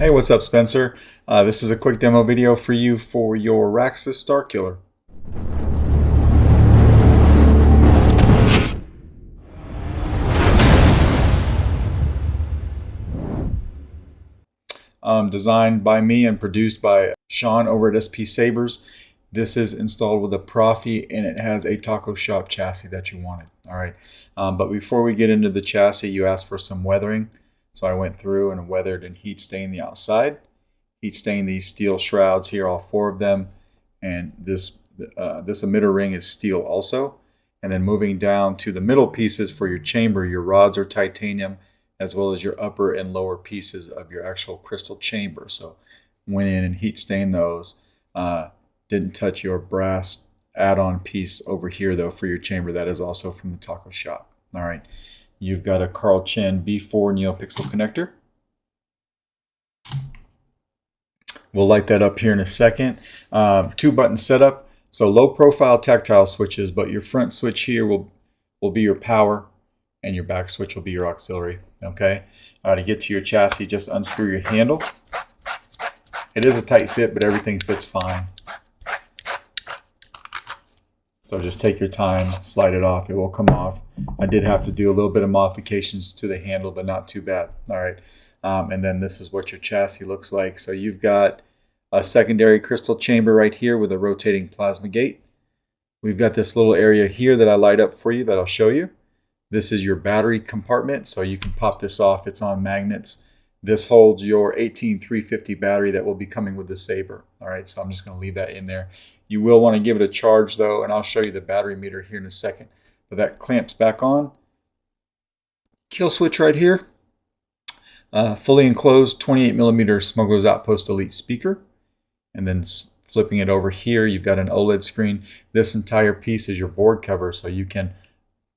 Hey, what's up, Spencer? This is a quick demo video for you for your Raxus Starkiller. Designed by me and produced by Sean over at SP Sabers. This is installed with a Proffie and it has a taco shop chassis that you wanted. All right, but before we get into the chassis, you asked for some weathering. So I went through and weathered and heat stained the outside. Heat stained these steel shrouds here, all four of them, and this emitter ring is steel also. And then moving down to the middle pieces for your chamber, your rods are titanium, as well as your upper and lower pieces of your actual crystal chamber. So went in and heat stained those. Didn't touch your brass add-on piece over here though for your chamber. That is also from the taco shop. All right, you've got a Carl Chen V4 Neopixel connector. We'll light that up here in a second. 2-button setup. So low profile tactile switches, but your front switch here will be your power and your back switch will be your auxiliary. Okay. To get to your chassis, just unscrew your handle. It is a tight fit, but everything fits fine. So just take your time, slide it off. It will come off. I did have to do a little bit of modifications to the handle, but not too bad. All right. And then this is what your chassis looks like. So you've got a secondary crystal chamber right here with a rotating plasma gate. We've got this little area here that I light up for you that I'll show you. This is your battery compartment, so you can pop this off. It's on magnets. This holds your 18350 battery that will be coming with the Saber. All right, so I'm just going to leave that in there. You will want to give it a charge though, and I'll show you the battery meter here in a second. But that clamps back on. Kill switch right here. Fully enclosed 28mm Smuggler's Outpost Elite speaker. And then flipping it over here, you've got an OLED screen. This entire piece is your board cover, so you can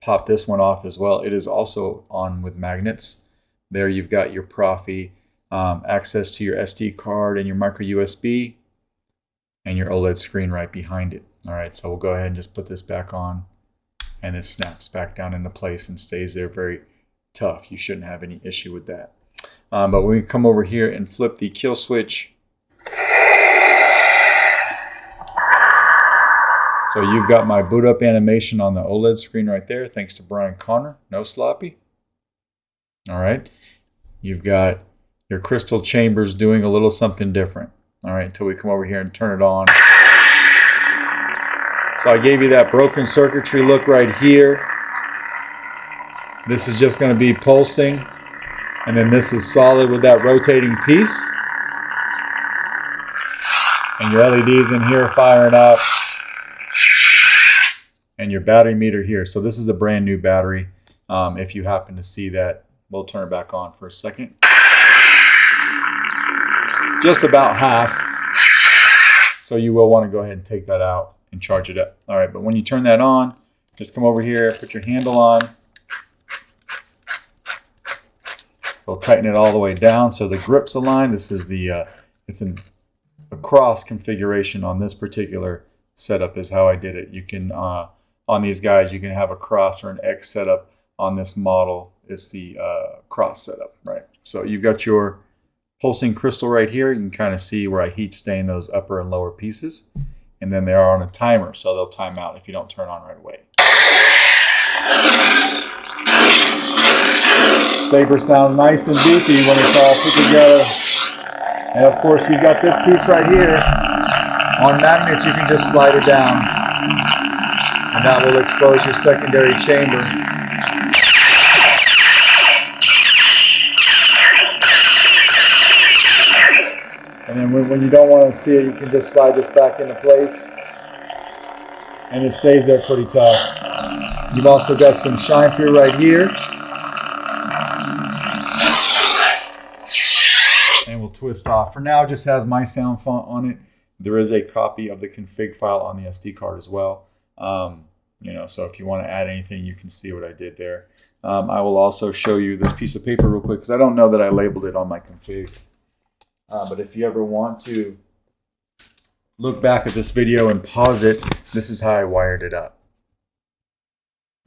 pop this one off as well. It is also on with magnets. There you've got your Proffie, access to your SD card and your micro USB, and your OLED screen right behind it. All right, so we'll go ahead and just put this back on, and it snaps back down into place and stays there very tough. You shouldn't have any issue with that. But when we come over here and flip the kill switch, so you've got my boot up animation on the OLED screen right there, thanks to Brian Connor, no sloppy. All right, you've got your crystal chambers doing a little something different. All right, until we come over here and turn it on. So I gave you that broken circuitry look right here. This is just going to be pulsing. And then this is solid with that rotating piece. And your LEDs in here firing up. And your battery meter here. So this is a brand new battery. If you happen to see that, we'll turn it back on for a second. Just about half. So you will want to go ahead and take that out and charge it up. All right, but when you turn that on, just come over here, put your handle on. We'll tighten it all the way down so the grip's aligned. This is the, it's a cross configuration on this particular setup is how I did it. You can, on these guys, you can have a cross or an X setup. On this model is the cross setup, right? So you've got your pulsing crystal right here. You can kind of see where I heat stain those upper and lower pieces. And then they are on a timer, so they'll time out if you don't turn on right away. Saber sounds nice and beefy when it's all put together. And of course, you've got this piece right here. On magnets, you can just slide it down. And that will expose your secondary chamber. And then when you don't want to see it, you can just slide this back into place. And it stays there pretty tough. You've also got some shine through right here. And we'll twist off. For now, it just has my sound font on it. There is a copy of the config file on the SD card as well. You know, so if you want to add anything, you can see what I did there. I will also show you this piece of paper real quick because I don't know that I labeled it on my config. But if you ever want to look back at this video and pause it, this is how I wired it up.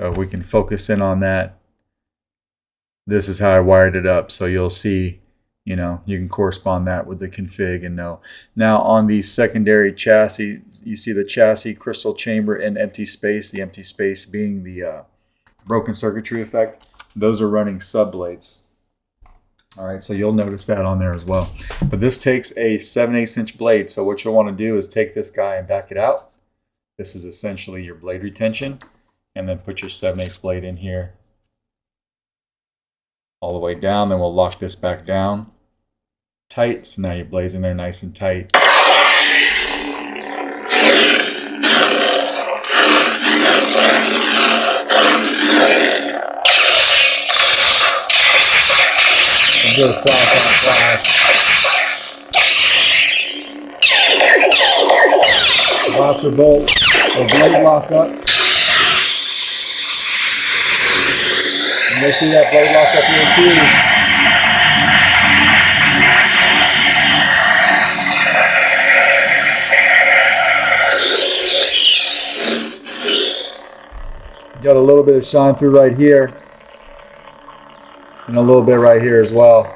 So if we can focus in on that, this is how I wired it up. So you'll see you know, you can correspond that with the config and know. Now on the secondary chassis, you see the chassis, crystal chamber, and empty space. The empty space being the broken circuitry effect. Those are running sub blades. All right, so you'll notice that on there as well. But this takes a 7/8 inch blade. So what you'll want to do is take this guy and back it out. This is essentially your blade retention. And then put your 7/8 blade in here all the way down. Then we'll lock this back down tight. So now your blade's in there nice and tight. Good flash on flash. Blaster bolt or blade lock up. And you'll see that blade lock up here too. Got a little bit of shine through right here. And a little bit right here as well.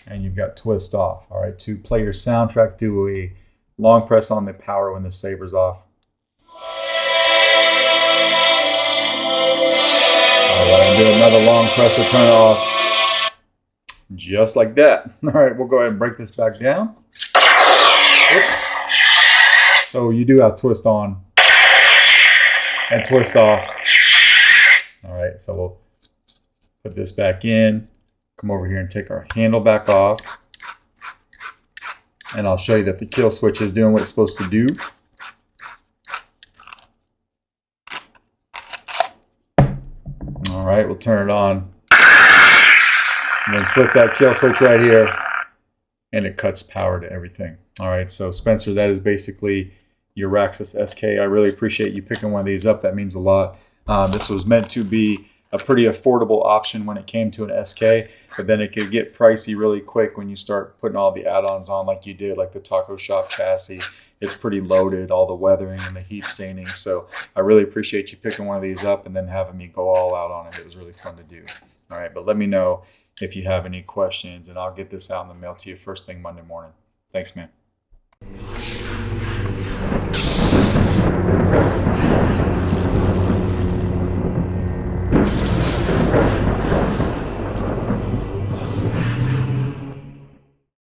And you've got twist off. All right, to play your soundtrack, do a long press on the power when the saber's off. All right, and do another long press to turn it off. Just like that. All right, we'll go ahead and break this back down. Oops. So you do have twist on and twist off. All right, so we'll put this back in, come over here and take our handle back off. And I'll show you that the kill switch is doing what it's supposed to do. All right, we'll turn it on. And then flip that kill switch right here, and it cuts power to everything. All right, so Spencer, that is basically your Raxus SK. I really appreciate you picking one of these up. That means a lot. This was meant to be a pretty affordable option when it came to an SK, but then it could get pricey really quick when you start putting all the add-ons on like you did, like the Taco Shop chassis. It's pretty loaded, all the weathering and the heat staining. So I really appreciate you picking one of these up and then having me go all out on it. It was really fun to do. All right, but let me know if you have any questions, and I'll get this out in the mail to you first thing Monday morning. Thanks, man.